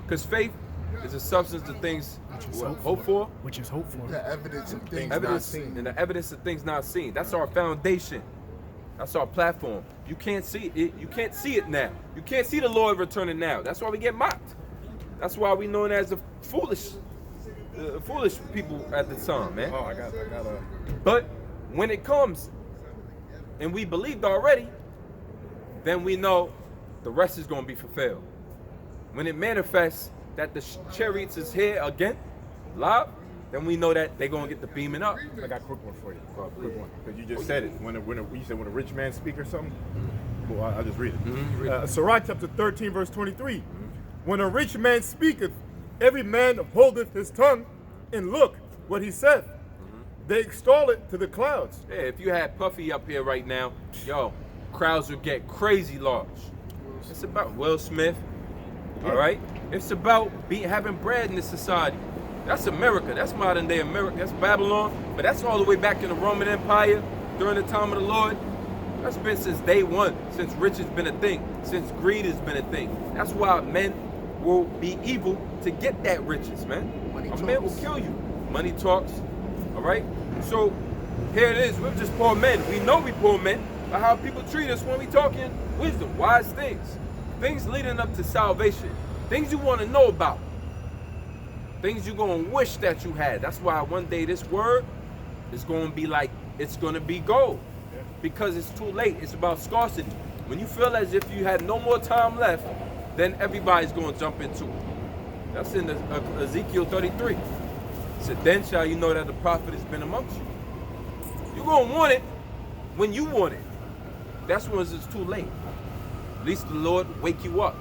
Because faith is a substance of things hoped for. Which is hope for. The evidence of things not Evidence seen. and the evidence of things not seen. That's our foundation. That's our platform. You can't see it. You can't see it now. You can't see the Lord returning now. That's why we get mocked. That's why we known as the foolish people at the time, man. Oh, I got But when it comes, and we believed already, then we know the rest is going to be fulfilled. When it manifests that the chariots is here again, live, then we know that they're going to get the beaming up. I got a quick one for you. Quick one. Because you just said it. You said when a rich man speak or something. Well, I'll just read it. Sirach chapter 13, verse 23. When a rich man speaketh, every man holdeth his tongue, and look what he saith. They extol it to the clouds. Yeah, if you had Puffy up here right now, yo, crowds would get crazy large. It's about Will Smith, all right? It's about having bread in this society. That's America. That's modern day America. That's Babylon. But that's all the way back in the Roman Empire during the time of the Lord. That's been since day one, since rich has been a thing, since greed has been a thing. That's why men will be evil to get that riches, man. A man will kill you. Money talks, all right? So here it is. We're just poor men. We know we poor men by how people treat us when we talking wisdom, wise things, things leading up to salvation, things you want to know about, things you're going to wish that you had. That's why one day this word is going to be like, it's going to be gold because it's too late. It's about scarcity. When you feel as if you have no more time left, then everybody's going to jump into it. That's in Ezekiel 33. It said, then shall you know that the prophet has been amongst you. You're going to want it when you want it. That's when it's too late. At least the Lord wake you up.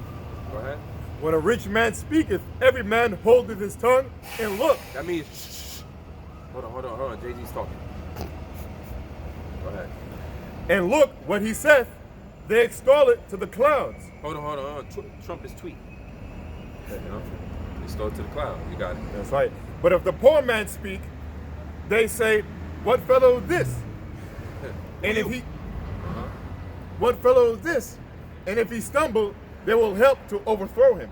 Go ahead. When a rich man speaketh, every man holdeth his tongue, and look. That means, shh. Hold on. Jay-Z's talking. Go ahead. And look what he saith. They extol it to the clouds. Hold on. Trump is tweet. You know? Extol to the cloud. You got it. That's right. But if the poor man speak, they say, what fellow is this? And if he, what fellow is this? And if he stumble, they will help to overthrow him.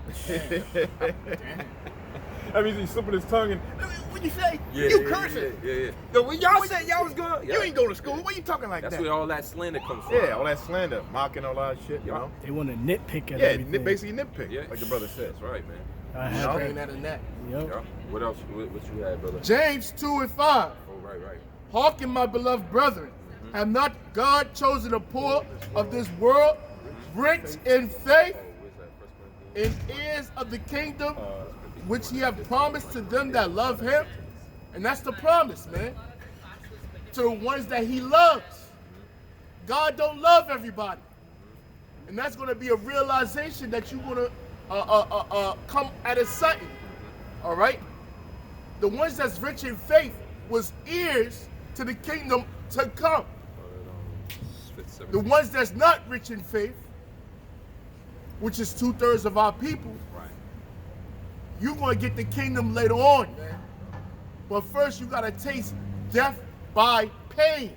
That means he's slipping his tongue and, what you say? You cursing. Yeah. So when y'all said y'all was going. You ain't going to school. What you talking like That's that? where all that slander comes from. Yeah, all that slander, mocking, all that shit, you know? They want to nitpick at Yeah, everything. basically nitpick, Yeah. like the brother says. That's right, man. I You have know? That and that. Yep. Yeah. What else? What you had, brother? James 2:5. Oh, right. Hearken, my beloved brethren. Have not God chosen the poor of this world, rich in faith, in heirs of the kingdom, which he hath promised to them that love him? And that's the promise, man. To the ones that he loves. God don't love everybody. And that's going to be a realization that you're going to come at a sudden. All right? The ones that's rich in faith was heirs to the kingdom to come. The ones that's not rich in faith, which is 2/3 of our people, you're going to get the kingdom later on, man. But first, you got to taste death by pain.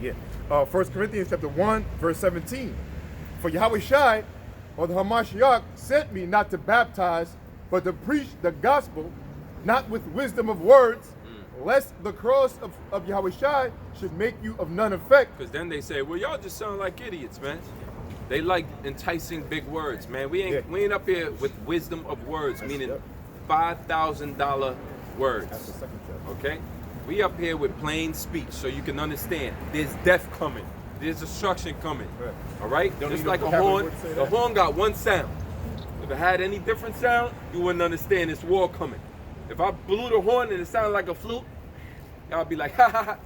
Yeah. 1 Corinthians chapter 1, verse 17. For Yahweh Shai, or the Hamashiach, sent me not to baptize, but to preach the gospel, not with wisdom of words, lest the cross of Yahweh Shai should make you of none effect. Because then they say, well, y'all just sound like idiots, man. They like enticing big words, man. We ain't up here with wisdom of words, meaning $5,000 words. That's the second chapter. Okay? We up here with plain speech so you can understand. There's death coming. There's destruction coming. Right. All right? Don't Just need like no a vocabulary horn. to say The that. horn got one sound. If it had any different sound, you wouldn't understand this war coming. If I blew the horn and it sounded like a flute, y'all be like, ha ha ha.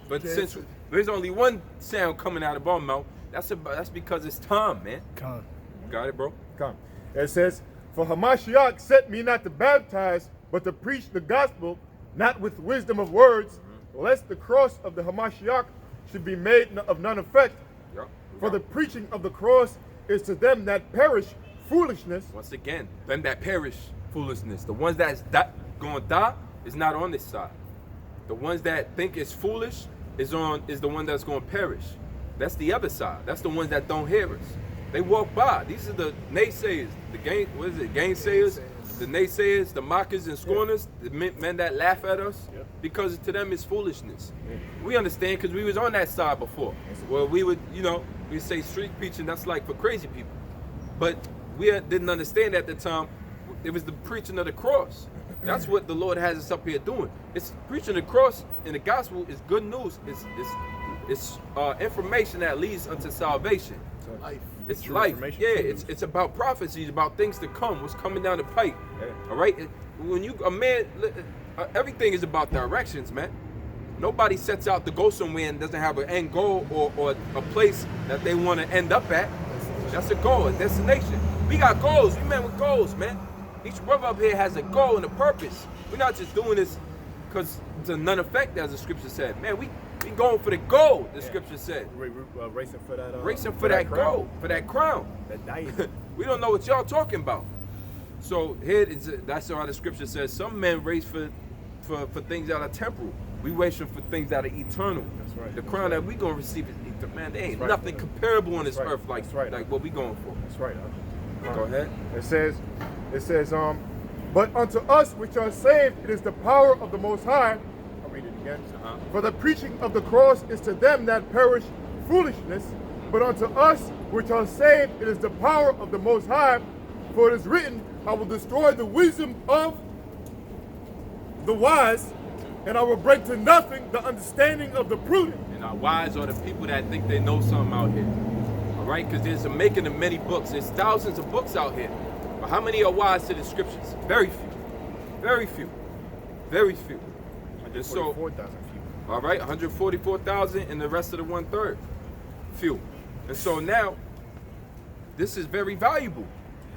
But since there's only one sound coming out of our mouth, that's because it's time, man. Come. Got it, bro? Come. It says, for Hamashiach sent me not to baptize, but to preach the gospel, not with wisdom of words, lest the cross of the Hamashiach should be made of none effect. Yep. For the preaching of the cross is to them that perish foolishness. Once again, them that perish, foolishness. The ones that's going to die is not on this side. The ones that think it's foolish is the one that's going to perish. That's the other side. That's the ones that don't hear us. They walk by. These are the naysayers, gainsayers, the naysayers, the mockers and scorners, the men that laugh at us, because to them it's foolishness. We understand because we was on that side before. Well, we would, we say street preaching, that's like for crazy people. But we didn't understand at the time, it was the preaching of the cross. That's what the Lord has us up here doing. It's preaching the cross in the gospel is good news. It's information that leads unto salvation. Life. It's life. Yeah, it's about prophecies, about things to come, what's coming down the pipe. All right? When everything is about directions, man. Nobody sets out to go somewhere and doesn't have an end goal or a place that they want to end up at. That's a goal, a destination. We got goals. We men with goals, man. Each brother up here has a goal and a purpose. We're not just doing this because it's a none effect, as the scripture said. Man, we going for the goal, the scripture said. Racing for that. Racing for that goal, for that crown. That diet. We don't know what y'all talking about. So that's how the scripture says. Some men race for things that are temporal. We racing for things that are eternal. That's right. The crown that we gonna receive is eternal. Man, there ain't nothing comparable on this earth like what we going for. That's right. Go ahead. It says, but unto us which are saved, it is the power of the Most High. I'll read it again. For the preaching of the cross is to them that perish foolishness, but unto us which are saved, it is the power of the Most High. For it is written, I will destroy the wisdom of the wise, and I will bring to nothing the understanding of the prudent. And our wise are the people that think they know something out here. All right? Because there's a making of many books. There's thousands of books out here. But how many are wise to the scriptures? Very few. Very few. Very few. 144,000 few. All right? 144,000 and the rest of the 1/3. Few. And so now, this is very valuable.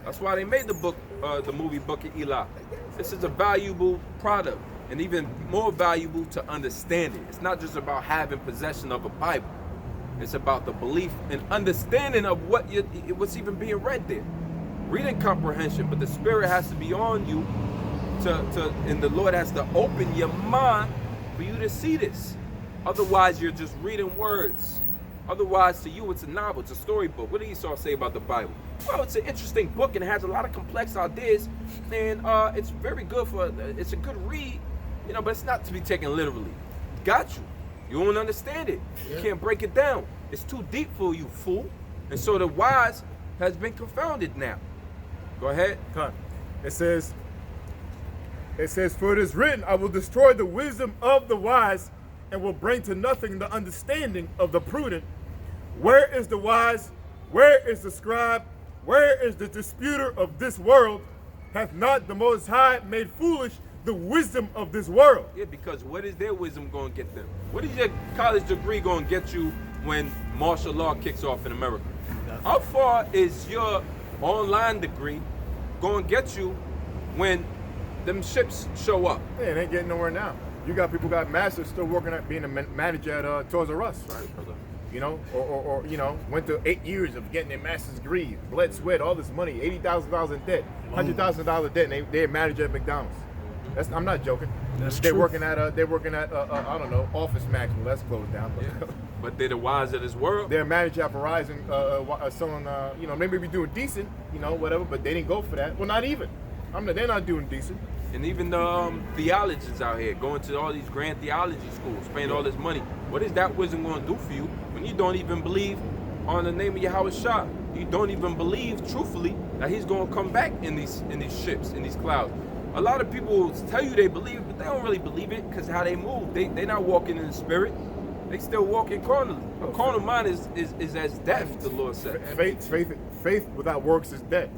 That's why they made the movie Book of Eli. This is a valuable product. And even more valuable to understand it. It's not just about having possession of a Bible. It's about the belief and understanding of what's even being read there. Reading comprehension, but the Spirit has to be on you and the Lord has to open your mind for you to see this. Otherwise, you're just reading words. Otherwise, to you, it's a novel, it's a storybook. What did Esau say about the Bible? Well, it's an interesting book and it has a lot of complex ideas, and it's very good it's a good read, but it's not to be taken literally. Got you. You won't understand it. You can't break it down. It's too deep for you, fool. And so the wise has been confounded now. Go ahead. It says, for it is written, I will destroy the wisdom of the wise and will bring to nothing the understanding of the prudent. Where is the wise? Where is the scribe? Where is the disputer of this world? Hath not the Most High made foolish the wisdom of this world? Yeah, because what is their wisdom going to get them? What is your college degree going to get you when martial law kicks off in America? Nothing. How far is your online degree going to get you when them ships show up? Yeah, it ain't getting nowhere now. You got people got masters still working at being a manager at Toys R Us. Right, brother. Or went to 8 years of getting their master's degree, bled, sweat, all this money, $80,000 in debt, $100,000 debt, and they're a manager at McDonald's. I'm not joking. They're working at I don't know, Office Max. Well, that's closed down. But, but they're the wise of this world. They're a manager at Verizon, selling, maybe be doing decent, whatever. But they didn't go for that. Well, not even. They're not doing decent. And even the theologians out here going to all these grand theology schools, paying all this money. What is that wisdom going to do for you when you don't even believe on the name of Yahweh Shah? You don't even believe truthfully that he's going to come back in these ships, in these clouds. A lot of people tell you they believe it, but they don't really believe it because how they move. They're not walking in the spirit. They still walking carnally. A carnal mind is as death, the Lord said. Faith without works is dead.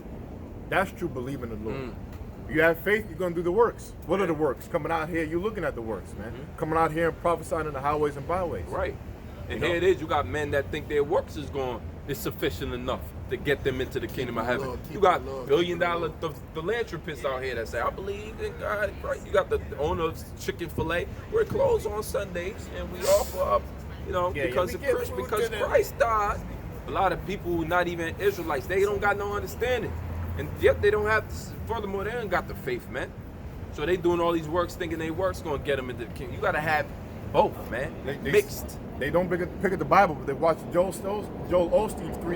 That's true believing in the Lord. You have faith, you're going to do the works. What are the works? Coming out here, you're looking at the works, man. Coming out here and prophesying in the highways and byways. Right. And here it is, you got men that think their works is sufficient enough to get them into the kingdom of heaven. You got billion-dollar philanthropists out here that say, I believe in God. Right? You got the owner of Chick-fil-A. We're closed on Sundays and we offer up, because Christ died. A lot of people who not even Israelites, they don't got no understanding. And yet they don't have, furthermore, they don't got the faith, man. So they doing all these works thinking they works going to get them into the kingdom. You got to have both, man. They Mixed. They don't pick up the Bible, but they watch Joel Osteen's